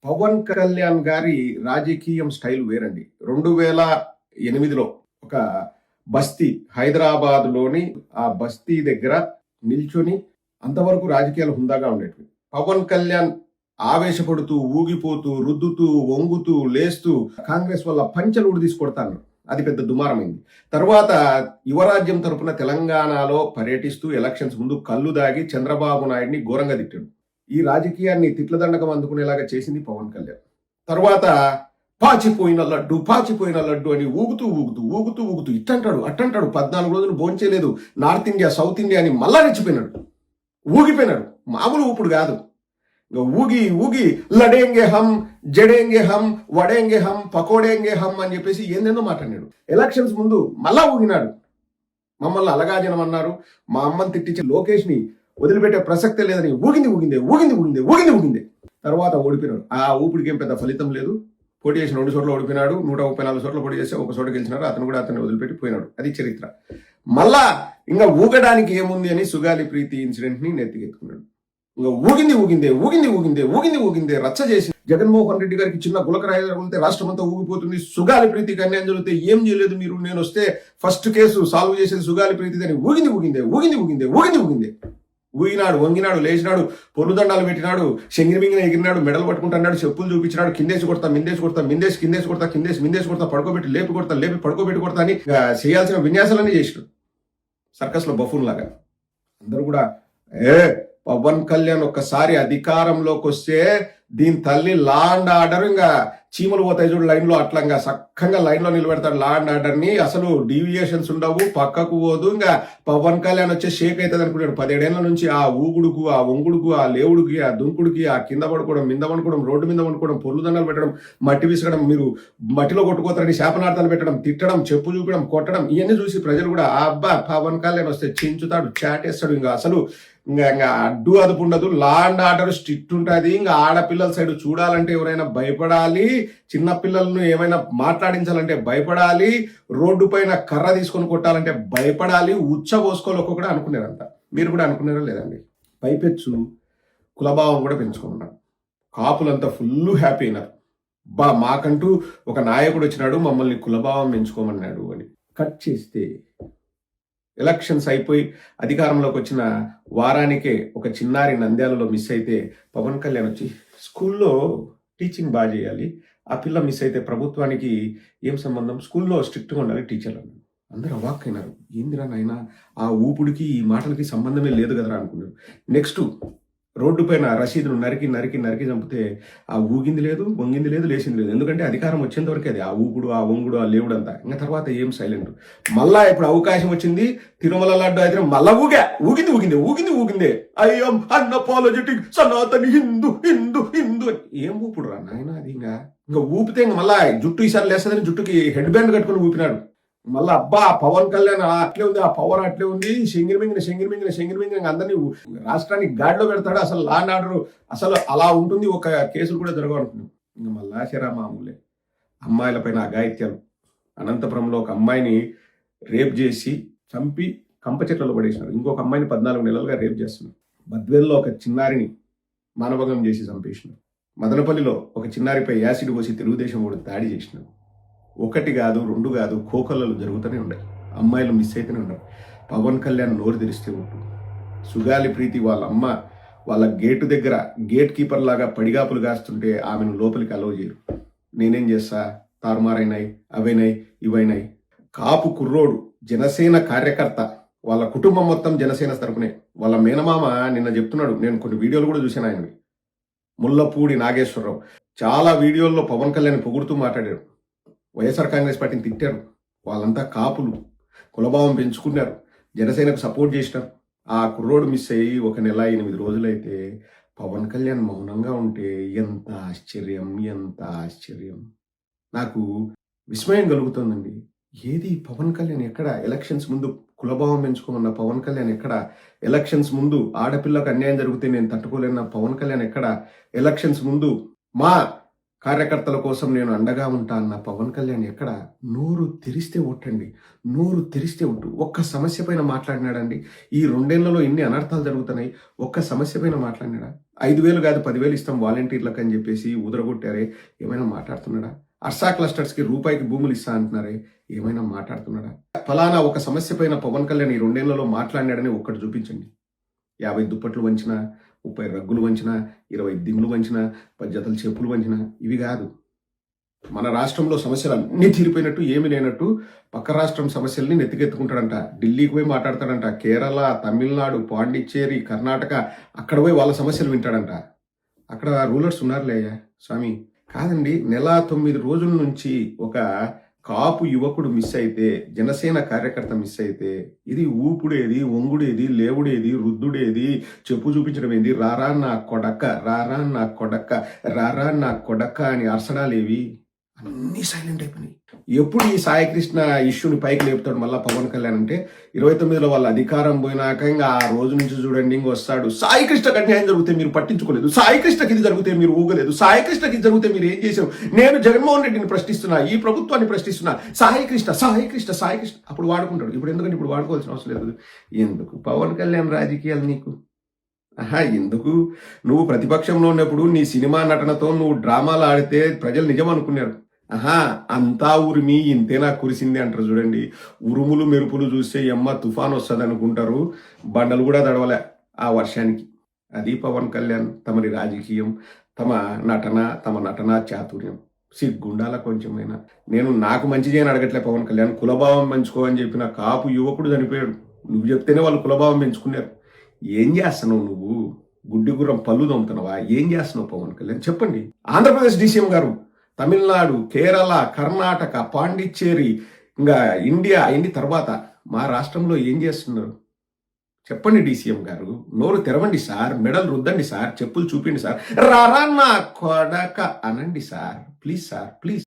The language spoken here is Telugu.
పవన్ కళ్యాణ్ గారి రాజకీయం స్టైల్ వేరండి. 2008లో ఒక బస్తీ హైదరాబాద్లోని ఆ బస్తీ దగ్గర నిల్చొని అంతవరకు రాజకీయాలు హుందాగా ఉండేటివి. పవన్ కళ్యాణ్ ఆవేశపడుతూ, ఊగిపోతూ, రుద్దుతూ, వంగుతూ, లేస్తూ కాంగ్రెస్ వల్ల పంచలు ఊడి తీసుకొడతాను. అది పెద్ద దుమారమైంది. తర్వాత యువరాజ్యం తరపున తెలంగాణలో పర్యటిస్తూ ఎలక్షన్స్ ముందు కళ్ళు దాగి చంద్రబాబు నాయుడిని ఘోరంగా తిట్టాడు. ఈ రాజకీయాన్ని తిట్ల దండకం అందుకునేలాగా చేసింది పవన్ కళ్యాణ్. తర్వాత పాచిపోయిన లడ్డు అని ఊగుతూ ఇట్టంటాడు అట్టంటాడు. 14 రోజులు భోంచేయలేదు. నార్త్ ఇండియా, సౌత్ ఇండియా అని మళ్ళా రెచ్చిపోయినాడు, ఊగిపోయినాడు. మామూలు ఊపుడు కాదు. ఊగి లడేంగే హం, జడేంగే హం, వడేంగే హం, పకోడేంగే హం అని చెప్పేసి ఏందేందో మాట్లాడినాడు. ఎలక్షన్స్ ముందు మళ్ళా ఊగినాడు. మమ్మల్ని అలగాజనం అన్నారు, మా అమ్మని తిట్టించి లోకేష్ ని వదిలిపెట్టే ప్రసక్తే లేదని ఊగిందే. తర్వాత ఓడిపోయినాడు. ఆ ఊపిడికి ఏం పెద్ద ఫలితం లేదు. పోటీ చేసిన 2 చోట్ల ఓడిపోయినాడు. 134 చోట్ల పోటీ చేస్తే 1 చోట గెలిచినాడు. అతన్ని వదిలిపెట్టి పోయినాడు. అది చరిత్ర. మళ్ళా ఇంకా ఊగడానికి ఏముంది అని సుగాలి ప్రీతి ఇన్సిడెంట్ ని నెత్తికెత్తుకున్నాడు. ఇంకా ఊగిందే రచ్చ చేసి జగన్మోహన్ రెడ్డి గారికి చిన్న గులకరాయి తగిలితే రాష్ట్రం అంతా ఊగిపోతుంది. సుగాలి ప్రీతికి అన్యాయం జరిగితే ఏం చేయలేదు మీరు, నేను వస్తే ఫస్ట్ కేసు సాల్వ్ చేసేది సుగాలి ప్రీతి అని ఊగిందే. ఊగినాడు, వంగినాడు, లేచినాడు, పొర్లుదండాలు పెట్టినాడు, శంగిరిమింగిన ఎగిరినాడు, మెడలు పట్టుకుంటున్నాడు, చెప్పులు చూపించినాడు, కిందేసి కొడతా, పడుకోబెట్టి లేపి పడుకోబెట్టి కొడతా అని చేయాల్సిన విన్యాసాలన్నీ చేసినాడు. సర్కస్ లో బఫూన్ లాగా. అందరూ కూడా పవన్ కళ్యాణ్ ఒక్కసారి అధికారంలోకి వస్తే దీని తల్లి లా అండ్ ఆర్డర్ ఇంకా చీమలు పోతాయి చూడు లైన్ లో, అట్లా ఇంకా సక్కంగా లైన్ లో నిలబెడతాడు లా అండ్ ఆర్డర్ ని. అసలు డీవియేషన్స్ ఉండవు, పక్కకు పోదు. ఇంకా పవన్ కళ్యాణ్ వచ్చే షేక్ అవుతుంది అనుకున్నాడు. 17 ఏళ్ల నుంచి ఆ ఊగుడుకు, ఆ వంగుడుకు, ఆ లేవుడికి, ఆ దుంకుడికి, ఆ కింద పడుకోవడం, మీద పడుకోవడం, రోడ్డు మీద పడుకోవడం, పొర్లు దండాలు పెట్టడం, మట్టి విసగడం, మీరు మట్టిలో కొట్టుకోతారని శాపనార్థాలు పెట్టడం, తిట్టడం, చెప్పు చూపడం, కొట్టడం, ఇవన్నీ చూసి ప్రజలు కూడా అబ్బా పవన్ కళ్యాణ్ వస్తే చించుతాడు, చాటేస్తాడు. ఇంకా అసలు ఇంకా అడ్డు అదుపు ఉండదు. లా అండ్ ఆర్డర్ స్ట్రిక్ట్ ఉంటుంది. ఇంకా ఆడపిల్లల సైడ్ చూడాలంటే ఎవరైనా భయపడాలి, చిన్న పిల్లలను ఏమైనా మాట్లాడించాలంటే భయపడాలి, రోడ్డు పైన కర్ర తీసుకొని కొట్టాలంటే భయపడాలి. పోసుకోవాలి ఒక్కొక్కడే అనుకున్నారంట. మీరు కూడా అనుకున్నారా లేదండి? పైపెచ్చు కులభావం కూడా పెంచుకున్నారు. కాపులంతా ఫుల్ హ్యాపీ అయినారు. మాకంటూ ఒక నాయకుడు వచ్చినాడు, మమ్మల్ని కులభావం పెంచుకోమన్నాడు అని. కట్ చేస్తే ఎలక్షన్స్ అయిపోయి అధికారంలోకి వచ్చిన వారానికే ఒక చిన్నారి నంద్యాలలో మిస్ అయితే పవన్ కళ్యాణ్ వచ్చి స్కూల్లో టీచింగ్ బాగా చేయాలి, ఆ పిల్ల మిస్ అయితే ప్రభుత్వానికి ఏం సంబంధం, స్కూల్లో స్ట్రిక్ట్గా ఉండాలి టీచర్లు. అందరూ అవాక్కైనారు. ఏందిరా నాయన, ఆ ఊపుడికి ఈ మాటలకి సంబంధమే లేదు కదరా అనుకున్నారు. నెక్స్ట్ రోడ్డు పైన రసీదును నరికి చంపితే ఆ ఊగింది లేదు, వంగింది లేదు, లేచింది లేదు. ఎందుకంటే అధికారం వచ్చేంత వరకే అది, ఆ ఊపుడు, ఆ వంగుడు, ఆ లేవుడు అంతా. ఇంకా తర్వాత ఏం సైలెంట్. మళ్ళా ఇప్పుడు అవకాశం వచ్చింది, తిరుమల లడ్డు అయితే మళ్ళా ఊగిందే. I'm unapologetic Sanatani Hindu. ఏం ఊపుడు రా నాయన అది. ఇంకా ఊపితే ఇంకా మళ్ళా జుట్టు ఈసారి లేస్తుందని జుట్టుకి హెడ్ బ్యాండ్ కట్టుకుని ఊపినాడు. మళ్ళా అబ్బా పవన్ కళ్యాణ్ అట్లే ఉంది, ఆ పవర్ అట్లే ఉంది, శంగిరిమింగిన అందరినీ రాష్ట్రానికి గాడిలో పెడతాడు. అసలు లా అండ్ ఆర్డర్ అసలు అలా ఉంటుంది, ఒక కేసులు కూడా జరగనుకున్నాం. ఇంకా మళ్ళా శరా మామూలే. అమ్మాయిల పైన అఘాయిత్యాలు. అనంతపురంలో ఒక అమ్మాయిని రేప్ చేసి చంపి కంప చెట్లలో పడేసినారు. ఇంకొక అమ్మాయిని 14 నెలలుగా రేప్ చేస్తున్నారు. బద్వేల్లో ఒక చిన్నారిని మానభంగం చేసి చంపేసినారు. మదనపల్లిలో ఒక చిన్నారిపై యాసిడ్ పోసి తెలుగుదేశం కూడా దాడి చేసినారు. 1 కాదు 2 కాదు, కోకళ్ళలు జరుగుతూనే ఉన్నాయి. అమ్మాయిలు మిస్ అయితేనే ఉన్నాయి. పవన్ కళ్యాణ్ నోరు తెరిస్తే ఉంటు. సుగాలి ప్రీతి వాళ్ళ అమ్మ వాళ్ళ గేటు దగ్గర గేట్ కీపర్ లాగా పడిగాపులు కాస్తుంటే ఆమెను లోపలికి అలవ్ చేయరు. నేనేం చేస్తా, తారుమారైనాయి, అవైనాయి, ఇవైనాయి. కాపు కుర్రోడు, జనసేన కార్యకర్త, వాళ్ళ కుటుంబం మొత్తం జనసేన తరపునే. వాళ్ళ మేనమామ నిన్న చెప్తున్నాడు, నేను కొన్ని వీడియోలు కూడా చూశాను ఆయనవి. ముల్లపూడి నాగేశ్వరరావు చాలా వీడియోల్లో పవన్ కళ్యాణ్ పొగుడుతూ మాట్లాడారు. వైఎస్ఆర్ కాంగ్రెస్ పార్టీని తిట్టారు. వాళ్ళంతా కాపులు, కులభావం పెంచుకున్నారు, జనసేనకు సపోర్ట్ చేసినారు. ఆ కుర్రోడు మిస్ అయ్యి 1 నెల 8 రోజులైతే పవన్ కళ్యాణ్ మౌనంగా ఉంటే ఎంత ఆశ్చర్యం. నాకు విస్మయం కలుగుతుందండి. ఏది పవన్ కళ్యాణ్ ఎక్కడ ఎలక్షన్స్ ముందు కులభావం పెంచుకోమన్న పవన్ కళ్యాణ్ ఎక్కడ, ఎలక్షన్స్ ముందు ఆడపిల్లకు అన్యాయం జరిగితే నేను తట్టుకోలేన్న పవన్ కళ్యాణ్ ఎక్కడ, ఎలక్షన్స్ ముందు మా కార్యకర్తల కోసం నేను అండగా ఉంటా అన్న పవన్ కళ్యాణ్ ఎక్కడ? నోరు తెరిస్తే ఒట్టు. ఒక్క సమస్య పైన మాట్లాడినాడండి? ఈ 2 ఏళ్లలో ఇన్ని అనర్థాలు జరుగుతున్నాయి, ఒక్క సమస్య పైన మాట్లాడినాడా? 5,000 కాదు 10,000 ఇస్తాం వాలంటీర్లకు అని చెప్పేసి ఊదరగొట్టారే, ఏమైనా మాట్లాడుతున్నాడా? అర్సా క్లస్టర్స్కి రూపాయికి భూములు ఇస్తా అంటున్నారే, ఏమైనా మాట్లాడుతున్నాడా? ఫలానా ఒక సమస్య పైన పవన్ కళ్యాణ్ ఈ 2 ఏళ్లలో మాట్లాడినాడని ఒక్కటి చూపించండి. 50 దుప్పట్లు వంచిన, 30 రగ్గులు వంచిన, 20 దిమ్ములు వంచిన, 10 జతలు చెప్పులు వంచిన, ఇవి కాదు. మన రాష్ట్రంలో సమస్యలు అన్నీ తీరిపోయినట్టు ఏమి లేనట్టు పక్క రాష్ట్రం సమస్యల్ని నెత్తికెత్తుకుంటాడంట. ఢిల్లీకి పోయి మాట్లాడతాడంట. కేరళ, తమిళనాడు, పాండిచ్చేరి, కర్ణాటక అక్కడ పోయి వాళ్ళ సమస్యలు వింటాడంట. అక్కడ రూలర్స్ ఉన్నారులే స్వామి. కాదండి, నెల 9 రోజుల నుంచి ఒక కాపు యువకుడు మిస్ అయితే, జనసేన కార్యకర్త మిస్ అయితే, ఇది ఊపుడేది, వంగుడేది, లేవుడేది, రుద్దుడేది, చెప్పు చూపించడం ఏంది, రారా నా కొడక్క, రారా నా కొడక్క, రారా నా కొడక్క అని అరసడాలేవి అన్నీ సైలెంట్ అయిపోయినాయి. ఎప్పుడు ఈ సాయికృష్ణ ఇష్యూని పైకి లేపుతాడు మళ్ళీ పవన్ కళ్యాణ్ అంటే 29లో వాళ్ళ అధికారం పోయినాక ఇంకా ఆ రోజు నుంచి చూడండి ఇంక వస్తాడు. సాయికృష్ణకి అన్యాయం జరిగితే మీరు పట్టించుకోలేదు, సాయికృష్ణకి ఇది జరిగితే మీరు ఊగలేదు, సాయికృష్ణకి ఇది జరిగితే మీరు ఏం చేశారు, నేను జగన్మోహన్ రెడ్డిని ప్రశ్నిస్తున్నా, ఈ ప్రభుత్వాన్ని ప్రశ్నిస్తున్నా, సాయికృష్ణ సాయికృష్ణ సాయికృష్ణ అప్పుడు వాడుకుంటాడు. ఇప్పుడు ఎందుకంటే ఇప్పుడు వాడుకోవాల్సిన అవసరం లేదు. ఎందుకు పవన్ కళ్యాణ్ రాజకీయాలు నీకు? ఎందుకు? నువ్వు ప్రతిపక్షంలో ఉన్నప్పుడు నీ సినిమా నటనతో నువ్వు డ్రామాలు ఆడితే ప్రజలు నిజం అనుకున్నారు. అంతా ఉరిమి ఇంతేనా కురిసింది అంటారు చూడండి. ఉరుములు మెరుపులు చూస్తే ఎమ్మ తుఫాన్ వస్తుంది అనుకుంటారు, బండలు కూడా తడవలే ఆ వర్షానికి. అది పవన్ కళ్యాణ్ తమరి రాజకీయం, తమ నటన చాతుర్యం. సిగ్గుండాల కొంచెమైనా. నేను నాకు మంచి చేయని అడగట్లే పవన్ కళ్యాణ్, కులభావం పెంచుకో అని చెప్పిన కాపు యువకుడు చనిపోయాడు. నువ్వు చెప్తేనే వాళ్ళు కులభావం పెంచుకున్నారు. ఏం చేస్తున్నావు నువ్వు? గుడ్డి గుర్రం పళ్ళు దొమ్ముతున్నావా? ఏం చేస్తున్నావు పవన్ కళ్యాణ్ చెప్పండి. ఆంధ్రప్రదేశ్ డీసీఎం గారు తమిళనాడు, కేరళ, కర్ణాటక, పాండిచ్చేరి, ఇంకా ఇండియా అయిన తర్వాత మా రాష్ట్రంలో ఏం చేస్తున్నారు చెప్పండి డీసీఎం గారు. నోరు తెరవండి సార్, మెడలు రుద్దండి సార్, చెప్పులు చూపిండి సార్, రారా నా కొడక అనండి సార్, ప్లీజ్ సార్, ప్లీజ్.